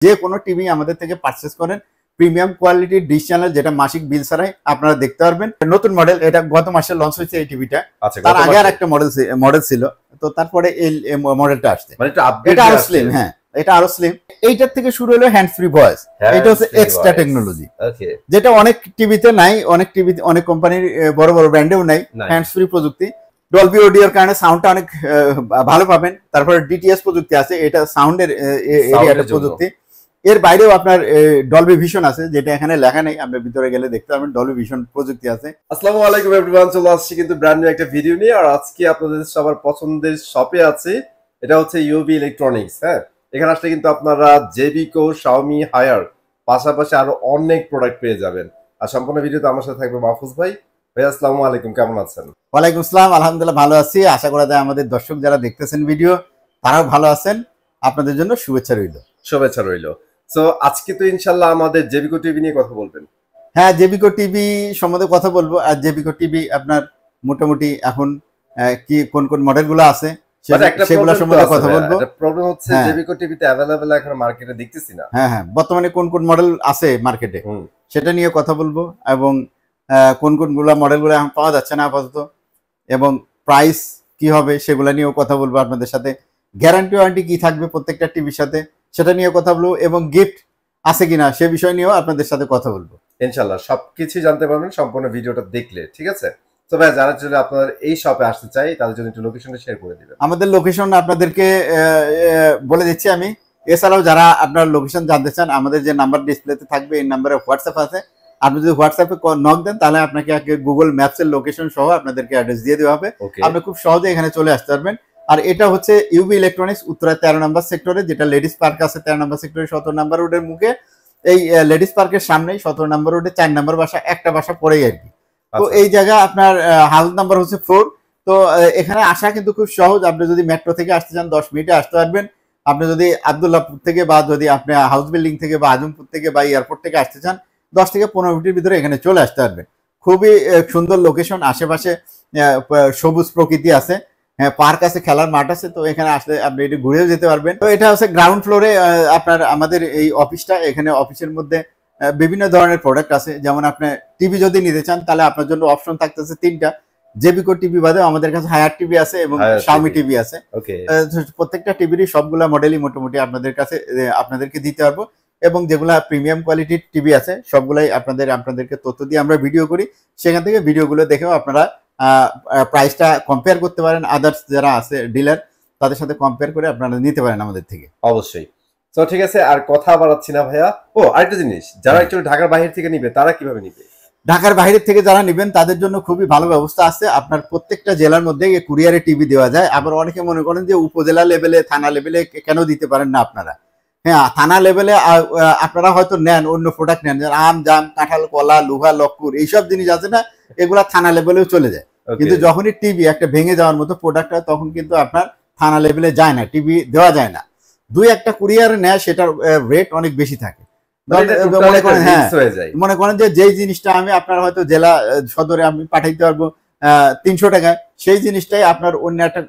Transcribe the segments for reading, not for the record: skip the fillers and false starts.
যে কোনো টিভি আমাদের থেকে পারচেজ করেন প্রিমিয়াম কোয়ালিটির ডিশ চ্যানেল, যেটা মাসিক বিল ছাড়াই আপনারা দেখতে পারবেন। নতুন মডেল, এটা গত মাসে লঞ্চ হয়েছে এই টিভিটা। তার আগে আর একটা মডেল ছিল, তো তারপরে এই মডেলটা আসছে। এটা আরো স্লিম, হ্যাঁ এটা আরো স্লিম। এইটার থেকে শুরু হলো হ্যান্ড ফ্রি ভয়েস। এটা হচ্ছে এক্সট্রা টেকনোলজি, যেটা অনেক টিভিতে নাই, অনেক কোম্পানির বড় বড় ব্র্যান্ডেও নাই হ্যান্ড ফ্রি প্রযুক্তি। ডলবি অডিওর কারণে সাউন্ডটা অনেক ভালো পাবেন। তারপরে ডিটিএস প্রযুক্তি আছে, এটা সাউন্ডের এরিয়াটা প্রযুক্তি। এর বাইরেও আপনার ডলবি ভিশন আছে, যেটা এখানে লেখা নেই, আমরা ভিতরে গেলে দেখতে পাবেন ডলবি ভিশন প্রযুক্তি আছে। আসসালামু আলাইকুম এভরিওয়ান, চলে আসছি কিন্তু ব্র্যান্ড নিউ একটা ভিডিও নিয়ে। আর আজকে আপনাদের সবার পছন্দের শপে আছে, এটা হচ্ছে ইউবি ইলেকট্রনিক্স। হ্যাঁ, এখানে আসলে কিন্তু আপনারা জেবিকো, শাওমি, হায়ার পাশাপাশি আরো অনেক প্রোডাক্ট পেয়ে যাবেন। আর সম্পূর্ণ ভিডিওতে আমার সাথে থাকবে মাহফুজ ভাই। ভাই আসসালামু আলাইকুম, কেমন আছেন? ওয়ালাইকুম আসসালাম, আলহামদুলিল্লাহ ভালো আছি। আশা করা যায় আমাদের দর্শক যারা দেখতেছেন ভিডিও তারাও ভালো আছেন। আপনাদের জন্য শুভেচ্ছা রইল। শুভেচ্ছা রইল। সো আজকে তো ইনশাল্লাহ আমাদের জেবিকো টিভি নিয়ে কথা বলবেন। হ্যাঁ, জেবিকো টিভি সম্বন্ধে কথা বলবো। আর জেবিকো টিভি আপনার মোটামুটি এখন কি কোন কোন মডেলগুলো আছে সেগুলো সম্বন্ধে কথা বলবো। প্রবলেম হচ্ছে জেবিকো টিভিতে अवेलेबल এখন মার্কেটে দেখতেছি না। হ্যাঁ হ্যাঁ, বর্তমানে কোন কোন মডেল আছে মার্কেটে সেটা নিয়ে কথা বলবো, এবং কোন কোনগুলো মডেলগুলো এখন পাওয়া যাচ্ছে না আপাতত, এবং প্রাইস কি হবে সেগুলো নিয়েও কথা বলবো আপনাদের সাথে। গ্যারান্টি ওয়ারেন্টি কি থাকবে প্রত্যেকটা টিভির সাথে সেটা নিয়ে কথা বলবো, এবং গিফট আছে কিনা সে বিষয় নিয়েও আপনাদের সাথে কথা বলবো। ইনশাআল্লাহ সবকিছু জানতে পারবেন সম্পূর্ণ ভিডিওটা দেখলে, ঠিক আছে? তো ভাই, যারা যদি আপনাদের এই শপে আসতে চাই তাদের জন্য একটু লোকেশনটা শেয়ার করে দিবেন। আমাদের লোকেশন আপনাদেরকে বলে দিচ্ছি আমি। এছাড়াও যারা আপনার লোকেশন জানতে চান, আমাদের যে নাম্বার ডিসপ্লেতে থাকবে এই নাম্বারে হোয়াটসঅ্যাপ আছে। আপনি যদি হোয়াটসঅ্যাপে নক দেন তাহলে আপনাকে গুগল ম্যাপসের লোকেশন সহ আপনাদেরকে অ্যাড্রেস দিয়ে দেওয়া হবে। আপনি খুব সহজে এখানে চলে আসতে পারবেন। আর এটা হচ্ছে ইউবি ইলেকট্রনিক্স, উত্তরা 13 নম্বর সেক্টরে, যেটা লেডিস পার্ক আছে 13 নম্বর সেক্টরে 17 নম্বর রোডের মুখে। এই লেডিস পার্কের সামনেই 17 নম্বর রোডে 4 নম্বর বাসা, একটা বাসা পড়েই আর কি। তো এই জায়গা আপনার হাউস নাম্বার হচ্ছে 4। তো এখানে আসা কিন্তু খুব সহজ। আপনি যদি মেট্রো থেকে আসতে চান 10 মিনিটে আসতে পারবেন। আপনি যদি আব্দুল্লাহপুর থেকে বা যদি আপনি হাউস বিল্ডিং থেকে বা আজমপুর থেকে বা এয়ারপোর্ট থেকে আসতে চান 10 থেকে 15 মিনিটের ভিতরে এখানে চলে আসতে পারবেন। খুবই সুন্দর লোকেশন, আশেপাশে সবুজ প্রকৃতি আছে, হ্যাঁ পার্ক আছে, খেলার মাঠ আছে। তো এখানে আসলে আপনি এটি ঘুরেও যেতে পারবেন। তো এটা হচ্ছে গ্রাউন্ড ফ্লোরে আপনার আমাদের এই অফিসটা। এখানে অফিসের মধ্যে বিভিন্ন ধরনের প্রোডাক্ট আছে। যেমন আপনি টিভি যদি নিতে চান তাহলে আপনার জন্য অপশন থাকতেছে 3টা। জেবিকো টিভি বাদে আমাদের কাছে হায়ার টিভি আছে এবং শাওমি টিভি আছে। প্রত্যেকটা টিভিরই সবগুলা মডেলই মোটামুটি আপনাদের কাছে আপনাদেরকে দিতে পারবো, এবং যেগুলা প্রিমিয়াম কোয়ালিটির টিভি আছে সবগুলাই আপনাদেরকে তথ্য দিয়ে আমরা ভিডিও করি। সেখান থেকে ভিডিওগুলো দেখেও আপনারা প্রাইসটা কম্পেয়ার করতে পারেন। আদার্স যারা আছে ডিলার তাদের সাথে কম্পেয়ার করে আপনারা নিতে পারেন আমাদের থেকে। অবশ্যই। তো ঠিক আছে, আর কথা বাড়াচ্ছি না ভাইয়া। আরেকটা জিনিস, যারা একটু ঢাকার বাইরে থেকে নিবে তারা কিভাবে নিবে? ঢাকার বাইরে থেকে যারা নেবেন তাদের জন্য খুবই ভালো ব্যবস্থা আছে। আপনার প্রত্যেকটা জেলার মধ্যে কুরিয়ারে টিভি দেওয়া যায়। আবার অনেকে মনে করেন যে উপজেলা লেভেলে, থানা লেভেলে কেন দিতে পারেন না আপনারা? হ্যাঁ, থানা লেভেলে আপনারা হয়তো নেন অন্য প্রোডাক্ট নেন, আম, জাম, কাঁঠাল, কলা, লোহা, লক্কুর, এইসব জিনিস আছে না, এগুলা থানা লেভেলেও চলে যায়। কিন্তু যখনই টিভি একটা ভেঙে যাওয়ার মতো প্রোডাক্ট হয় তখন কিন্তু আপনার থানা লেভেলে যায় না, টিভি দেওয়া যায় না। দুই একটা কুরিয়ারে নেয়, সেটার রেট অনেক বেশি থাকে। মনে করেন যে যেই জিনিসটা আমি আপনার হয়তো জেলা সদরে আমি পাঠাইতে পারবো 300 টাকায়, সেই জিনিসটাই আপনার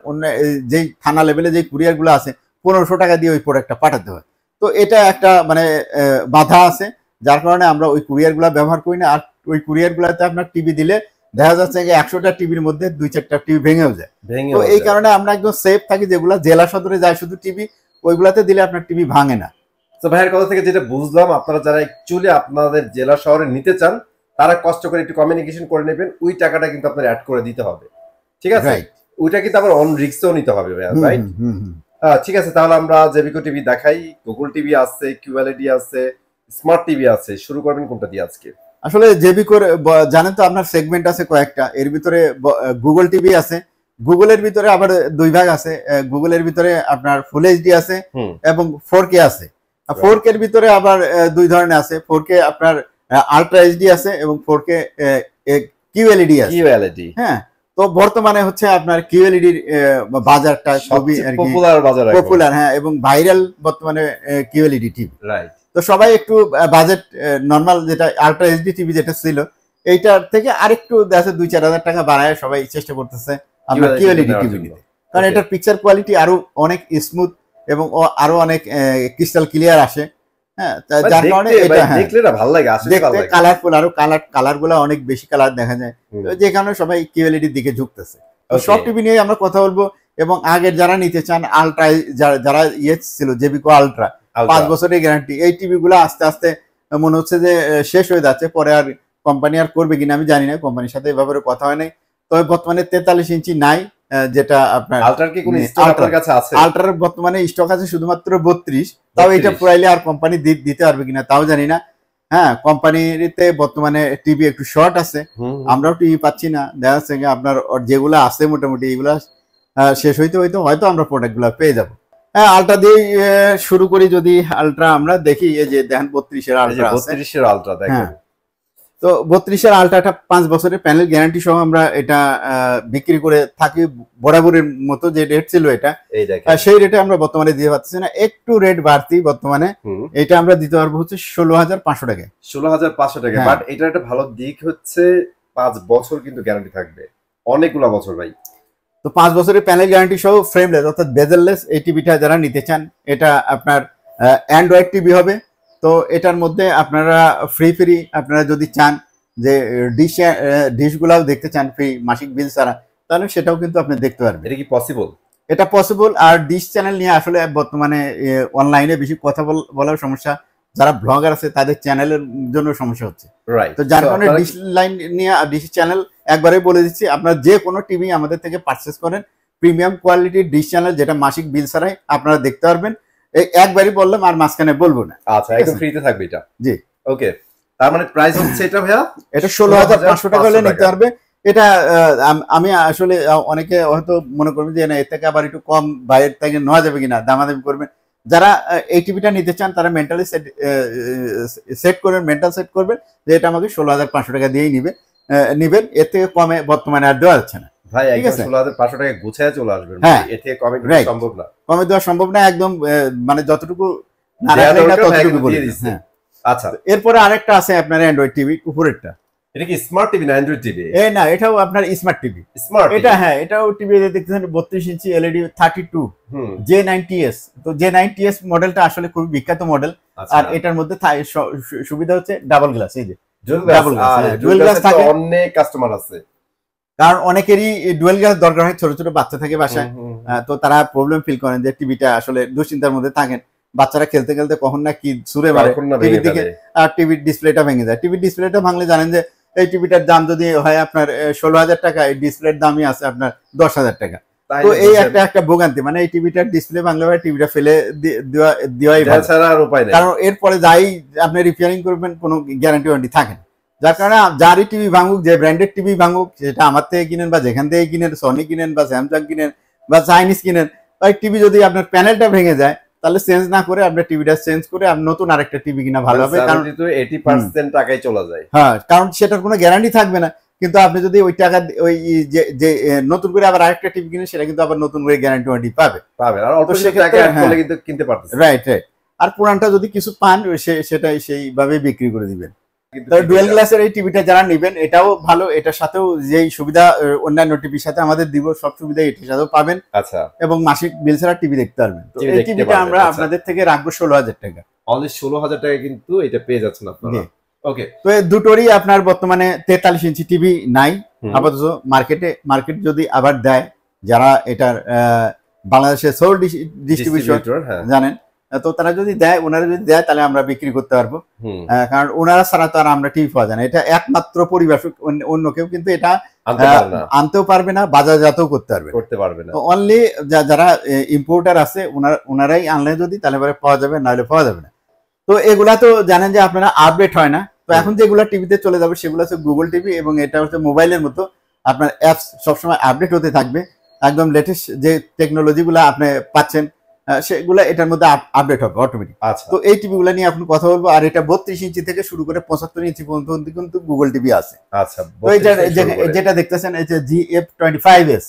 অন্য যেই থানা লেভেলে যে কুরিয়ার গুলো আছে 1500 টাকা দিয়ে ওই প্রোডাক্টটা পাঠাতে হয়। তো এটা একটা মানে বাধা আছে, যার কারণে আমরা ওই কুরিয়ার গুলা ব্যবহার করি না। আর ওই কুরিয়ার গুলাতে আপনার টিভি দিলে দেখা যাচ্ছে যে 100টা টিভির মধ্যে 2-4টা টিভি ভেঙেও যায়। তো এই কারণে আমরা একদম সেফ থাকি। যেগুলা জেলা সদরে যায় শুধু টিভি, ওইগুলাতে দিলে আপনার টিভি ভাঙে না। তো ভাইয়ের কথা থেকে যেটা বুঝলাম, আপনারা যারা অ্যাকচুয়ালি আপনাদের জেলা শহরে নিতে চান তারা কষ্ট করে একটু কমিউনিকেশন করে নেবেন, ওই টাকাটা কিন্তু আপনার অ্যাড করে দিতে হবে, ঠিক আছে? ওইটা কিন্তু আবার অন রিস্কও নিতে হবে ভাইয়া, রাইট? ঠিক আছে, তাহলে আমরা জেবিকো টিভি দেখাই। গুগল টিভি আছে, কিউএলইডি আছে, স্মার্ট টিভি আছে। শুরু করবেন কোনটা দিয়ে আজকে? আসলে জেবিকোর জানেন তো আপনার সেগমেন্ট আছে কয়েকটা। এর ভিতরে গুগল টিভি আছে, গুগলের ভিতরে আবার 2 ভাগ আছে। গুগলের ভিতরে আপনার ফুল এইচডি আছে এবং 4K আছে। 4K এর ভিতরে আবার 2 ধরনের আছে। 4K আপনার আলট্রা এইচডি আছে এবং 4K কিউএলইডি আছে। হ্যাঁ, তো বর্তমানে হচ্ছে আপনার কিউএলইডির বাজারটা খুবই পপুলার, হ্যাঁ, এবং ভাইরাল বর্তমানে কিউএলইডি টিভি, রাইট? তো সবাই একটু বাজেট নরমাল যেটা আলট্রা এইচডি টিভি যেটা ছিল এইটার থেকে আরেকটু 2-4 হাজার টাকা বাড়ায় সবাই চেষ্টা করতেছে আমরা কিউএলইডি টিভি নিতে, কারণ এটার পিকচার কোয়ালিটি আরো অনেক স্মুথ এবং আরো অনেক ক্রিস্টাল ক্লিয়ার আসে। হ্যাঁ, যার কারণে এটা হ্যাঁ দেখলে না ভালো লাগে, আসলে ভালো দেখতে লাগে। কালারফুল, আরো কালার গুলো অনেক বেশি কালার দেখা যায়, হুম। তো যে কারণে সবাই কিউএলইডির দিকে ঝুঁকতেছে। তো Okay. সব টিভি নিয়ে আমরা কথা বলবো, এবং আগের যারা নিতে চান আলট্রা, যারা ইয়ে ছিল জেবিকো আলট্রা, 5 বছরের গ্যারান্টি, এই টিভি গুলো আস্তে আস্তে মনে হচ্ছে যে শেষ হয়ে যাচ্ছে, পরে আর কোম্পানি আর করবে কিনা আমি জানি না, কোম্পানির সাথে এই ব্যাপারে কথা হয় নাই। তবে বর্তমানে 43 ইঞ্চি নাই, যেটা আপনার আলট্রার কি কোনো স্টক আপনার কাছে আছে? আলট্রার বর্তমানে স্টক আছে শুধুমাত্র 32, তাও এটা পুরাইলে আর কোম্পানি দিতে পারবে কিনা তাও জানি না। হ্যাঁ, কোম্পানিতে বর্তমানে টিভি একটু শর্ট আছে, আমরাও টিভি পাচ্ছি না, দেখা যাচ্ছে আপনার যেগুলো আছে মোটামুটি এগুলা শেষ হইতে হয়তো আমরা প্রোডাক্ট গুলা পেয়ে যাবো। হ্যাঁ, আলট্রা দিয়ে শুরু করি। যদি আলট্রা আমরা দেখি, এই যে দেখেন 32-এর আলট্রা আছে। 32-এর আলট্রা দেখেন, তো 32-এর আলট্রাটা 5 বছরের প্যানেল গ্যারান্টি সহ আমরা এটা বিক্রি করে থাকি বরাবরের মতো, যে রেট ছিল এটা, সেই রেটে আমরা বর্তমানে দিয়ে পাচ্ছি না, একটু রেট বাড়তি বর্তমানে। এটা আমরা দিতে পারবো হচ্ছে 16,500 টাকায়। 16,500 টাকা। বাট এটা একটা ভালো দিক হচ্ছে 5 বছর কিন্তু গ্যারান্টি থাকবে, অনেকগুলা বছর ভাই। তো 5 বছরের প্যানেল গ্যারান্টি সহ ফ্রেমলেস অর্থাৎ বেজেললেস এই টিভিটা যারা নিতে চান, এটা আপনার অ্যান্ড্রয়েড টিভি হবে। তো এটার মধ্যে আপনারা ফ্রি আপনারা যদি চান যে ডিশগুলাও দেখতে চান ফ্রি মাসিক বিল ছাড়া, তাহলে সেটাও কিন্তু আপনি দেখতে পারবেন। এটা কি পসিবল? এটা পসিবল। আর ডিশ চ্যানেল নিয়ে আসলে বর্তমানে অনলাইনে বেশি কথা বলার সমস্যা, যারা ব্লগার আছে তাদের চ্যানেলের জন্য সমস্যা হচ্ছে। তো যার কারণে ডিশ লাইন নিয়ে ডিশ চ্যানেল একবারে বলে দিচ্ছি, আপনারা যে কোনো টিভি আমাদের থেকে পারচেস করেন, প্রিমিয়াম কোয়ালিটির ডিশ চ্যানেল যেটা মাসিক বিল ছাড়াই আপনারা দেখতে পারবেন। একবারই বললাম, আর মাঝখানে বলবো না। আচ্ছা, একদম ফ্রিতে থাকবে এটা? জি। ওকে, তার মানে প্রাইস হচ্ছে এটা ভাইয়া এটা 16,500 টাকা হলে নিতে পারবে। এটা আমি আসলে অনেকে হয়তো মনে করবেন যে না, এর থেকে আবার একটু কম বাইরের থেকে নেওয়া যাবে কিনা, দামাদামি করবেন। যারা এই টিভিটা নিতে চান তারা মেন্টালি সেট করবেন যে এটা আমাকে 16,500 টাকা দিয়েই নিবেন, এর থেকে কমে বর্তমানে আর দেওয়া যাচ্ছে না ভাই। একদম 16,500 টাকা গুছায় চলে আসবেন, এর থেকে কমে সম্ভব না, কমে দেওয়া সম্ভব না একদম। মানে যতটুকু না রাখলেই না ততটুকু বলে দিচ্ছে। আচ্ছা, এরপরে আরেকটা আছে আপনার অ্যান্ড্রয়েড টিভি, উপরেরটা। এটা কি স্মার্ট টিভি না অ্যান্ড্রয়েড টিভি? না, এটাও আপনার স্মার্ট টিভি। এটা হ্যাঁ, এটাও টিভি দেখতেছেন 32 ইঞ্চি এলইডি 32 J90S। তো J90S মডেলটা আসলে খুবই বিখ্যাত মডেল। আর এটার মধ্যে সুবিধা হচ্ছে ডাবল গ্লাস, এই যে ডুয়াল গ্লাস থাকে। অনেক কাস্টমার আছে, কারণ অনেকেরই ডুয়াল গ্লাস দরকার হয়, ছোট ছোট বাচ্চা থাকে বাসায়, তো তারা প্রবলেম ফিল করেন যে টিভিটা আসলে দুশ্চিন্তার মধ্যে থাকেন, বাচ্চারা খেলতে খেলতে কখন না কি ছুঁড়ে মারে টিভির দিকে, আর টিভির ডিসপ্লেটা ভেঙে যায়। টিভির ডিসপ্লেটা ভাঙলে জানেন যে এই টিভিটার দাম যদি হয় আপনার 16,000 টাকা, এই ডিসপ্লের দামই আছে আপনার 10,000 টাকা। তো এই একটা ভোগান্তি, মানে এই টিভিটার ডিসপ্লে ভাঙলে হয় টিভিটা ফেলে দেওয়াই ভালো, কারণ এরপরে যাই আপনি রিপেয়ারিং করবেন কোনো গ্যারান্টি ওয়ারেন্টি থাকে না। যার কারণে যারই টিভি ভাঙুক, যে ব্র্যান্ডেড টিভি ভাঙুক, সেটা আমার থেকে কিনেন বা যেখান থেকে কিনেন, সনি কিনেন বা স্যামসাং কিনেন বা চাইনিজ কিনেন, ওই টিভি যদি আপনার প্যানেলটা ভেঙে যায় তাহলে চেঞ্জ না করে আপনার টিভিটা চেঞ্জ করে আপনি নতুন আরেকটা টিভি কিনা ভালো হবে, কারণ 80% টাকাই চলে যায়। হ্যাঁ, কারণ সেটার কোনো গ্যারান্টি থাকবে না। কিন্তু আপনি যদি ওই টাকা ওই যে নতুন করে আবার আরেকটা টিভি কিনেন, সেটা কিন্তু আবার নতুন করে গ্যারান্টি ওয়ারেন্টি পাবে, আর অল্প টাকা অ্যাড করলে কিন্তু কিনতে পারতেছেন। রাইট। আর পুরানটা যদি কিছু পান, সেটাই সেইভাবে বিক্রি করে দিবেন। ডুয়াল গ্লাসের এই টিভিটা যারা নেবেন, এটাও ভালো, এটার সাথেও যেই সুবিধা অন্যান্য টিভির সাথে আমাদের দিব, সব সুবিধা এটার সাথেও পাবেন। আচ্ছা, এবং মাসিক বিল ছাড়া টিভি দেখতে পারবেন। তো এই টিভিটা আমরা আপনাদের থেকে রাখবো 16,000 টাকা। অনলি 16,000 টাকা কিন্তু এটা পেয়ে যাচ্ছেন আপনারা। ওকে, তো এই দুটোরই আপনার বর্তমানে 43 ইঞ্চি টিভি নাই আপাতত মার্কেট যদি আবার দেয়, যারা এটার বাংলাদেশের সোল ডিস্ট্রিবিউটর জানেন, তো তারা যদি দেয়, ওনারা যদি দেয় তাহলে আমরা বিক্রি করতে পারবো, কারণ ওনারা ছাড়া তো আর আমরা টিভি পাওয়া যায় না। এটা একমাত্র পরিবেশক, অন্য কেউ কিন্তু এটা আনতেও পারবে না, বাজারজাতও করতে পারবে না। তো অনলি যারা ইম্পোর্টার আছে ওনারাই আনলে যদি, তাহলে পাওয়া যাবে, নাহলে পাওয়া যাবে না। তো এগুলা তো জানেন যে আপনারা আপডেট হয় না। তো এখন যেগুলা টিভিতে চলে যাবে সেগুলো হচ্ছে গুগল টিভি, এবং এটা হচ্ছে মোবাইলের মতো আপনার অ্যাপস সবসময় আপডেট হতে থাকবে। একদম লেটেস্ট যে টেকনোলজি গুলা আপনি পাচ্ছেন সেগুলা এটার মধ্যে আপডেট হবে অটোমেটিক। তো এই টিভি গুলা নিয়ে আপনি কথা বলবো। আর এটা 32 ইঞ্চি থেকে শুরু করে 75 ইঞ্চি পর্যন্ত কিন্তু গুগল টিভি আছে। আচ্ছা, তো যেটা দেখতেছেন এই যে GF25S,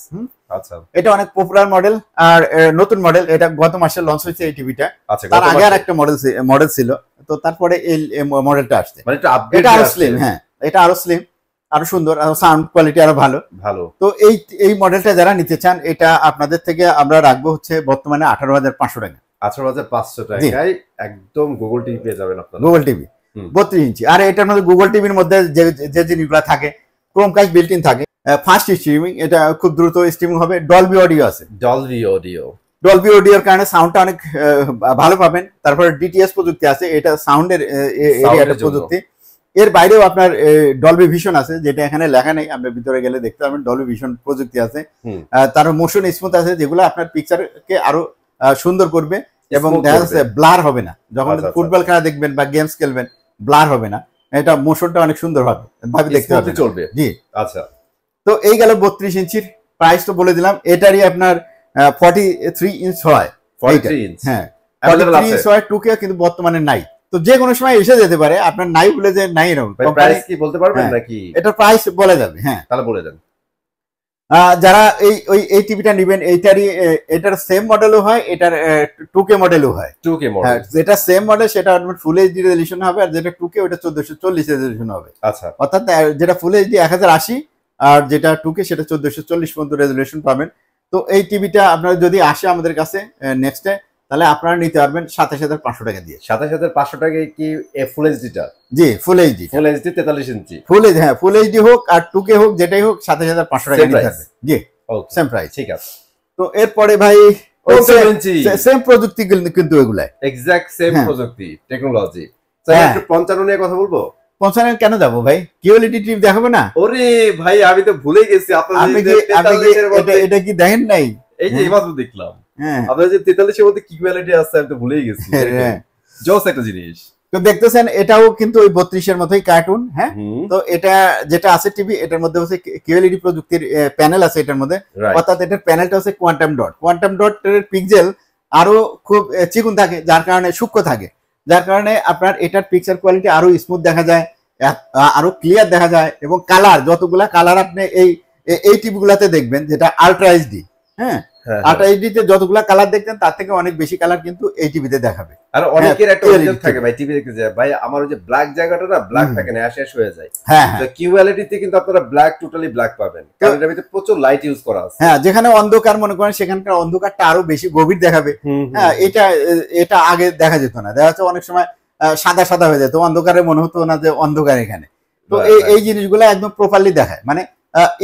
আচ্ছা, এটা অনেক পপুলার মডেল আর নতুন মডেল। এটা গত মাসে লঞ্চ হয়েছে এই টিভিটা। তার আগে আর একটা মডেল ছিল, তো তারপরে এই মডেলটা আসছে। এটা আরো স্লিম, হ্যাঁ এটা আরো স্লিম, আরো সুন্দর, আরো সাউন্ড কোয়ালিটি আরো ভালো। তো এই মডেলটা যারা নিতে চান, এটা আপনাদের থেকে আমরা রাখবো হচ্ছে বর্তমানে 18,500 টাকা। 18,500 টাকায় একদম গুগল টিভি পেয়ে যাবেন আপনারা। গুগল টিভি 32 ইঞ্চি। আর এটার মধ্যে গুগল টিভির মধ্যে যে যে জিনিসগুলো থাকে, ক্রোমকাস্ট বিল্ট ইন থাকে, ফাস্ট স্ট্রিমিং, এটা খুব দ্রুত স্ট্রিমিং হবে, ডলবি অডিও আছে, ডলবি অডিও। ডলবি অডিওর কারণে সাউন্ডটা অনেক ভালো পাবেন। তারপরে ডিটিএস প্রযুক্তি আছে, এটা সাউন্ডের এরিয়াটা প্রযুক্তি। এর বাইরেও আপনার ডলবি ভিশন আছে, যেটা এখানে লেখা নেই, আপনি ভিতরে গেলে দেখতে পাবেন ডলবি ভিশন প্রযুক্তি আছে। তার মোশন স্মুথ আছে, যেগুলো আপনার পিকচারকে আরো সুন্দর করবে এবং দেখা যাচ্ছে ব্লার হবে না। যখন ফুটবল খেলা দেখবেন বা গেমস খেলবেন, ব্লার হবে না, এটা মোশনটা অনেক সুন্দর হবে ভাবে দেখতে পাবেন, চলবে। জি আচ্ছা, তো এই গেল 32 ইঞ্চির প্রাইস তো বলে দিলাম। এটারই আপনার 43 ইঞ্চ হয়, 43 ইঞ্চ, হ্যাঁ 43 ইঞ্চ হয়, 2K কিন্তু বর্তমানে নাই, তো যে কোনো সময় এসে যেতে পারে, আপনার নাই বলে যে নাই এরকম। প্রাইস কি বলতে পারবেন নাকি? এটা প্রাইস বলা যাবে, হ্যাঁ তাহলে বলে দেন। যারা এই টিভিটা নেবেন, এটার সেম মডেলও হয়, এটার 2K মডেলও হয়। 2K মডেল, যেটা সেম মডেল সেটা ফুল এইচডি রেজলিউশন হবে, আর যেটা 2K ওটা 1440 রেজলিউশন হবে। আচ্ছা, অর্থাৎ যেটা ফুল এইচডি 1080 আর যেটা 2K সেটা 1440 পর্যন্ত রেজলিউশন পাবেন। তো এই টিভিটা আপনারা যদি আসে আমাদের কাছে নেক্সটে, তাহলে আপনারা নিতে পারবেন 27,500 টাকা দিয়ে। 27,500 টাকায় কি ফুল এইচডিটা? জি ফুল এইচডি, ফুল এইচডি 43 ইঞ্চি ফুল এইচডি, হ্যাঁ ফুল এইচডি হোক আর 2K হোক, যেটাই হোক 27,500 টাকা নিতে হবে। জি সেম প্রাইস, ঠিক আছে। তো এরপরে ভাই সেম প্রযুক্তি কিন্তু এগুলা এক্সাক্ট সেম প্রযুক্তি, টেকনোলজি। স্যার একটু 55 নিয়ে কথা বলবো। 55 কেন যাবো ভাই, কিউএলইডি টিভি দেখাবো না? ওরে ভাই আমি তো ভুলে গেছি, আপনি এটা কি দেখেন নাই? এই যে এইমাত্র দেখলাম, হ্যাঁ আপনাদের যে 43 এর মধ্যে কি কোয়ালিটি আছে আমি তো ভুলেই গেছি। জোস একটা জিনিস তো দেখতেছেন, এটাও কিন্তু ওই 32 এর মতোই কার্টুন, হ্যাঁ। তো এটা যেটা আছে টিভি, এটার মধ্যে হচ্ছে কিউএলইডি প্রযুক্তির প্যানেল আছে এটার মধ্যে, অর্থাৎ এটার প্যানেলটা হচ্ছে কোয়ান্টাম ডট এর পিক্সেল আরো খুব চিকন থাকে, যার কারণে সূক্ষ্ম থাকে, যার কারণে আপনার এটার পিকচার কোয়ালিটি আরো স্মুথ দেখা যায়, আরো ক্লিয়ার দেখা যায়, এবং কালার যতগুলা কালার আপনি এই টিভি গুলাতে দেখবেন, যেটা আলট্রা এইচডি, হ্যাঁ আলট্রা এইচডি তে যতগুলা কালার দেখতেন তার থেকে অনেক বেশি কালার কিন্তু এই টিভিতে দেখাবে। আর অনেকের একটা অভিযোগ থাকে ভাই টিভি দেখতে যায়, ভাই আমার ওই যে ব্ল্যাক জায়গাটা না ব্ল্যাক থাকে না, অ্যাশ হয়ে যায়। হ্যাঁ তো কিউএলইডি তে কিন্তু আপনারা ব্ল্যাক টোটালি ব্ল্যাক পাবেন, কারণ এটার ভিতরে প্রচুর লাইট ইউজ করা আছে। হ্যাঁ, যেখানে অন্ধকার মনে করেন সেখানকার অন্ধকারটা আরো বেশি গভীর দেখাবে। হ্যাঁ, এটা আগে দেখা যেত না, দেখা যাচ্ছে অনেক সময় সাদা সাদা হয়ে যেত, অন্ধকারে মনে হতো না যে অন্ধকার এখানে। তো এই জিনিসগুলো একদম প্রপারলি দেখায়, মানে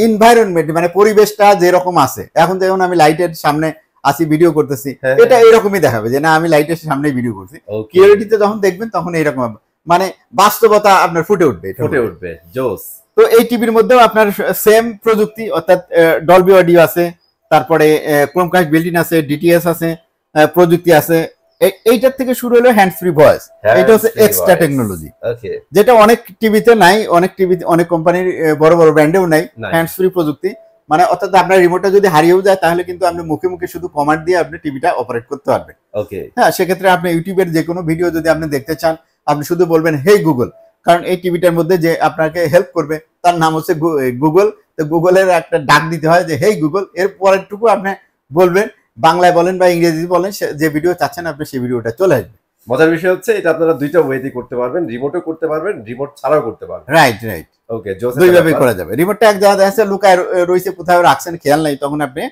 এনভায়রনমেন্ট, মানে পরিবেশটা যেরকম আছে। এখন যেমন আমি লাইটের সামনে আসি ভিডিও করতেছি, এটা এরকমই দেখাবে যে না আমি লাইটের সামনে ভিডিও করছি। কিউএলইডিতে যখন দেখবেন তখন এইরকম মানে বাস্তবতা আপনার ফুটে উঠবে। জোস। তো এই টিভির মধ্যেও আপনার সেম প্রযুক্তি, অর্থাৎ ডলবি অডিও আছে, তারপরে ক্রোমকাস্ট বিল্ট ইন আছে, ডিটিএস আছে, প্রযুক্তি আছে। এইটার থেকে শুরু হলো হ্যান্ডস ফ্রি ভয়েস, এটা হচ্ছে এক্সট্রা টেকনোলজি, যেটা অনেক টিভিতে নাই, অনেক কোম্পানির বড় বড় ব্র্যান্ডেও নাই হ্যান্ডস ফ্রি প্রযুক্তি। মানে অর্থাৎ আপনার রিমোটটা যদি হারিয়েও যায় তাহলে কিন্তু আপনি মুখে মুখে শুধু কমান্ড দিয়ে আপনি টিভিটা অপারেট করতে পারবেন। হ্যাঁ, সেক্ষেত্রে আপনি ইউটিউবের যে কোনো ভিডিও যদি আপনি দেখতে চান, আপনি শুধু বলবেন হেই গুগল, কারণ এই টিভিটার মধ্যে যে আপনাকে হেল্প করবে তার নাম হচ্ছে গুগল। তো গুগলের একটা ডাক দিতে হয় যে হেই গুগল, এর পরেরটুকু আপনি বলবেন, বাংলায় বলেন বা ইংরেজি বলেন, যে ভিডিও চাচ্ছেন আপনি সেই ভিডিওটা চলে আসবে। মজার বিষয় হচ্ছে এটা আপনারা দুইটা ওয়েতে করতে পারবেন, রিমোটও করতে পারবেন, রিমোট ছাড়াও করতে পারবেন। রাইট। ওকে, দুইভাবে করা যাবে। রিমোটটা এক জায়গায় আছে লুকায় রয়েছে, কোথাও রাখছেন খেয়াল নাই, তখন আপনি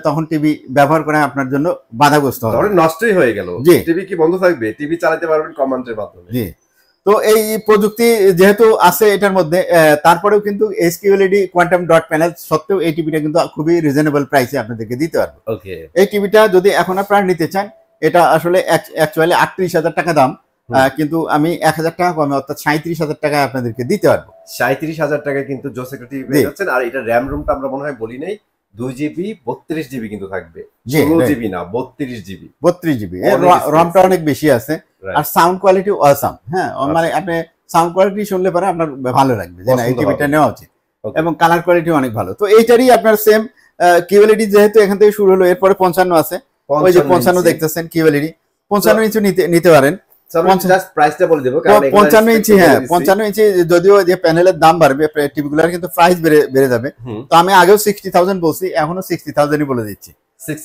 তখন টিভি ব্যবহার করে আপনার জন্য বাধাগ্রস্ত হবে, নষ্টই হয়ে গেল, টিভি কি বন্ধ থাকবে, টিভি চালাতে পারবেন কমান্ডের মাধ্যমে। জি, তো এই প্রযুক্তি যেহেতু আছে এটার মধ্যে, তারপরেও কিন্তু কিউএলইডি কোয়ান্টাম ডট প্যানেল সত্ত্বেও এই টিভিটা কিন্তু খুবই রিজনেবল প্রাইসে আপনাদেরকে দিতে পারবো। এই টিভিটা যদি এখন আপনারা নিতে চান, এটা আসলে অ্যাকচুয়ালি 38,000 টাকা দাম, কিন্তু আমি 1,000 টাকা কমে অর্থাৎ 37,000 টাকায় আপনাদেরকে দিতে পারবো। 37,000 টাকায় কিন্তু জোসেকা টিভি পেয়ে যাচ্ছেন। আর এটা র্যাম রুমটা আমরা মনে হয় বলি নাই, 2GB 32GB কিন্তু থাকবে, 16GB না 32GB। 32GB রমটা অনেক বেশি আছে, আর সাউন্ড কোয়ালিটি অসাম। হ্যাঁ, মানে আপনি সাউন্ড কোয়ালিটি শুনলে পরে আপনার ভালো লাগবে যে না এই টিভিটা নেওয়া উচিত, এবং কালার কোয়ালিটি অনেক ভালো। তো এইটারই আপনার সেম কিউএলইডি যেহেতু এখান থেকে শুরু হলো, এরপরে 55 আছে, ওই যে 55 দেখতেছেন কিউএলইডি 55 ইঞ্চি নিতে পারেন। 55 ইঞ্চি, হ্যাঁ 55 ইঞ্চি, যদিও যে প্যানেলের দাম বাড়বে টিভিগুলোর কিন্তু প্রাইস বেড়ে যাবে। তো আমি আগেও 60,000 বলছি, এখনো 60,000ই বলে দিচ্ছি।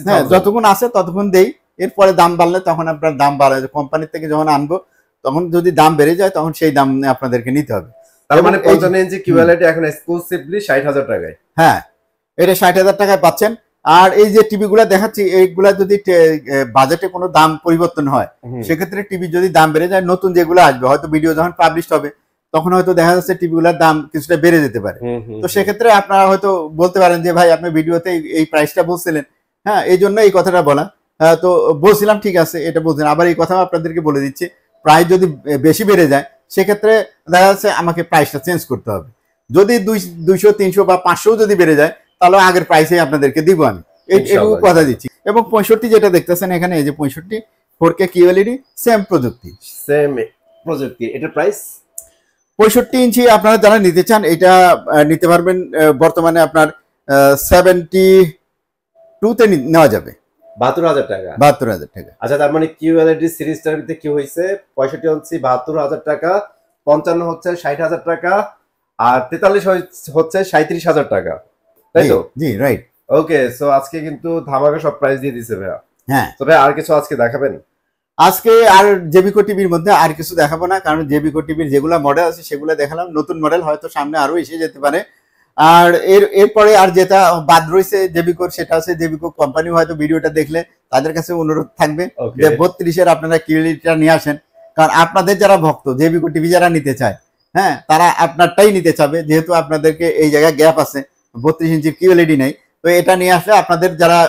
হ্যাঁ, যতক্ষণ আছে ততক্ষণ দেই, এরপরে দাম বাড়লে তখন আপনার দাম বাড়ায়, কোম্পানির থেকে যখন আনবো তখন যদি দাম বেড়ে যায় তখন সেই দাম আপনাদেরকে নিতে হবে। তার মানে 55 ইঞ্চি কিউএলইডি এখন এক্সক্লুসিভলি 60,000 টাকায়। হ্যাঁ, এটা 60,000 টাকায় পাচ্ছেন। আর এই যে টিভি গুলা দেখাচ্ছি এইগুলা যদি বাজেটে কোনো দাম পরিবর্তন হয়, সেক্ষেত্রে টিভি যদি দাম বেড়ে যায়, নতুন যেগুলো আসবে হয়তো ভিডিও যখন পাবলিশ হবে তখন হয়তো দেখা যাচ্ছে টিভি গুলার দাম কিছুটা বেড়ে যেতে পারে। তো সেক্ষেত্রে আপনারা হয়তো বলতে পারেন যে ভাই আপনি ভিডিওতে এই প্রাইসটা বলছিলেন, হ্যাঁ এই জন্য এই কথাটা বলা। তো বলছিলাম ঠিক আছে, এটা বলছিলাম, আবার এই কথাও আপনাদেরকে বলে দিচ্ছি, প্রাইস যদি বেশি বেড়ে যায় সেক্ষেত্রে দেখা যাচ্ছে আমাকে প্রাইসটা চেঞ্জ করতে হবে। যদি 200, 300 বা 500 যদি বেড়ে যায় তাহলে আগের প্রাইসে আপনাদেরকে দিব আমি, এইটুকু কথা দিচ্ছি। এবং 65 যেটা দেখতেছেন এখানে, এই যে 65 4K QLED সেম প্রযুক্তি, এটা প্রাইস 65 ইঞ্চি আপনারা যারা নিতে চান এটা নিতে পারবেন। বর্তমানে আপনার 72 তে নেওয়া যাবে, 72,000 টাকা। 72,000 টাকা। আচ্ছা, তার মানে QLED সিরিজটার ভিতরে কি হয়েছে, 65 হচ্ছে 72,000 টাকা, 55 হচ্ছে 60,000 টাকা, আর 43 হচ্ছে 37,000 টাকা, তাই তো? জি রাইট। ওকে, সো আজকে কিন্তু ধামাকা সব প্রাইস দিয়ে দিছে ভাইয়া। হ্যাঁ, তো ভাই আর কিছু আজকে দেখাবেন? আজকে আর জেবিকো টিভির মধ্যে আর কিছু দেখাবো না, কারণ জেবিকো টিভির যেগুলো মডেল আছে সেগুলো দেখালাম, নতুন মডেল হয়তো সামনে আরো এসে যেতে পারে। আর এরপরে আর যেটা বাদ রয়েছে জেবিকোর, সেটা আছে জেবিকো কোম্পানি হয়তো ভিডিওটা দেখলে তাদের কাছে অনুরোধ থাকবে যে 32-এর আপনারা কিউএলইডিটা নিয়ে আসেন, কারণ আপনাদের যারা ভক্ত জেবিকো টিভি যারা নিতে চায়, হ্যাঁ তারা আপনারটাই নিতে চাবে, যেহেতু আপনাদেরকে এই জায়গায় গ্যাপ আছে, 32 ইঞ্চির কিউএলইডি নেই। তো এটা নিয়ে আসলে আপনাদের যারা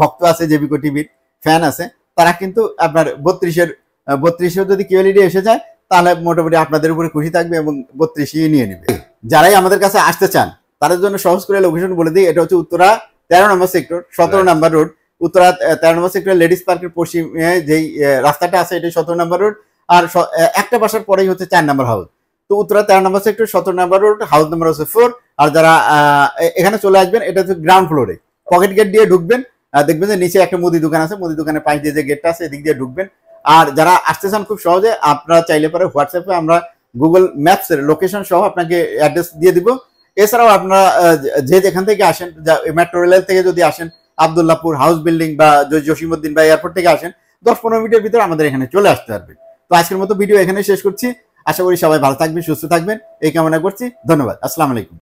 ভক্ত আছে জেবিকো টিভির ফ্যান আছে তারা কিন্তু আপনার 32-এর যদি কিউএলইডি এসে যায় তাহলে মোটামুটি আপনাদের উপরে খুশি থাকবে এবং 32ই নিয়ে নেবে। যারাই আমাদের কাছে আসতে চান তাদের জন্য সহজ করে লোকেশন বলে দিই, এটা হচ্ছে উত্তরা 13 নম্বর সেক্টর 17 নম্বর রোড, উত্তরা 13 নম্বর সেক্টর লেডিস পার্কের পশ্চিমে যেই রাস্তাটা আছে এটা 17 নম্বর রোড, আর একটা বাসার পরেই হচ্ছে 4 নম্বর হাউস। তো উত্তরা 13 নম্বর সেক্টর 17 নম্বর রোড, হাউস নাম্বার হচ্ছে 4। আর যারা এখানে চলে আসবেন এটা হচ্ছে গ্রাউন্ড ফ্লোরে, পকেট গেট দিয়ে ঢুকবেন, দেখবেন যে নিচে একটা মুদি দোকান আছে, মুদি দোকানের পাশ দিয়ে যে গেটটা আছে এদিক দিয়ে ঢুকবেন। আর যারা আসতে চান খুব সহজে, আপনারা চাইলে পরে হোয়াটসঅ্যাপে আমরা গুগল ম্যাপসের লোকেশন সহ আপনাকে অ্যাড্রেস দিয়ে দিব। এছাড়াও আপনারা যেখান থেকে আসেন, মেট্রো রেল থেকে যদি আসেন, আবদুল্লাহপুর হাউস বিল্ডিং বা জসিমউদ্দিন বা এয়ারপোর্ট থেকে আসেন, 10-15 মিনিটের ভিতরে আমাদের এখানে চলে আসতে পারবেন। তো আজকের মতো ভিডিও এখানে শেষ করছি, আশা করি সবাই ভালো থাকবেন, সুস্থ থাকবেন এই কামনা করছি। ধন্যবাদ, আসসালামু আলাইকুম।